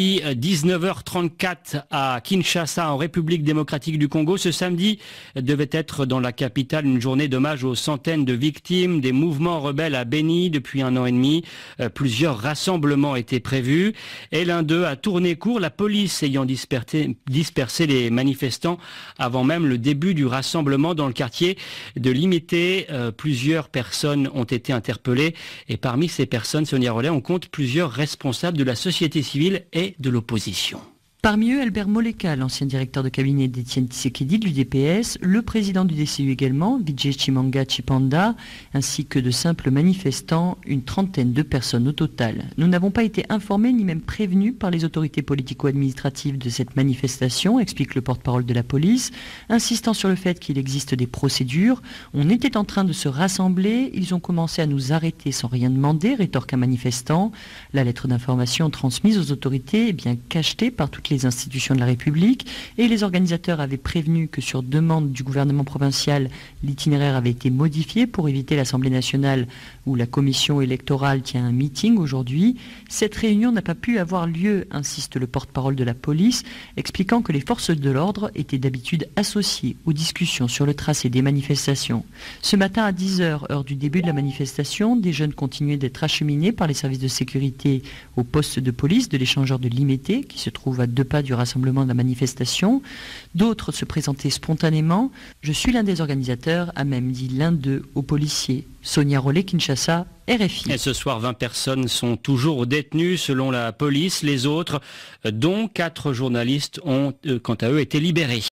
19h34 à Kinshasa, en République démocratique du Congo. Ce samedi devait être dans la capitale une journée d'hommage aux centaines de victimes des mouvements rebelles à Beni depuis 1 an et demi. Plusieurs rassemblements étaient prévus et l'un d'eux a tourné court, la police ayant dispersé les manifestants avant même le début du rassemblement dans le quartier de Limité. Plusieurs personnes ont été interpellées et parmi ces personnes, Sonia Rollet, on compte plusieurs responsables de la société civile et de l'opposition. Parmi eux, Albert Moleka, l'ancien directeur de cabinet d'Étienne Tshisekedi du DPS, le président du DCU également, Vijay Chimanga Chipanda, ainsi que de simples manifestants, une trentaine de personnes au total. Nous n'avons pas été informés ni même prévenus par les autorités politico-administratives de cette manifestation, explique le porte-parole de la police, insistant sur le fait qu'il existe des procédures. On était en train de se rassembler, ils ont commencé à nous arrêter sans rien demander, rétorque un manifestant. La lettre d'information transmise aux autorités est bien cachetée par toutes les institutions de la République et les organisateurs avaient prévenu que sur demande du gouvernement provincial, l'itinéraire avait été modifié pour éviter l'Assemblée nationale où la commission électorale tient un meeting aujourd'hui. Cette réunion n'a pas pu avoir lieu, insiste le porte-parole de la police, expliquant que les forces de l'ordre étaient d'habitude associées aux discussions sur le tracé des manifestations. Ce matin à 10h, heure du début de la manifestation, des jeunes continuaient d'être acheminés par les services de sécurité au poste de police de l'échangeur de Limité, qui se trouve à 2 pas du rassemblement de la manifestation. D'autres se présentaient spontanément. Je suis l'un des organisateurs, a même dit l'un d'eux aux policiers. Sonia Rollet, Kinshasa, RFI. Et ce soir, 20 personnes sont toujours détenues selon la police. Les autres, dont 4 journalistes, ont quant à eux été libérés.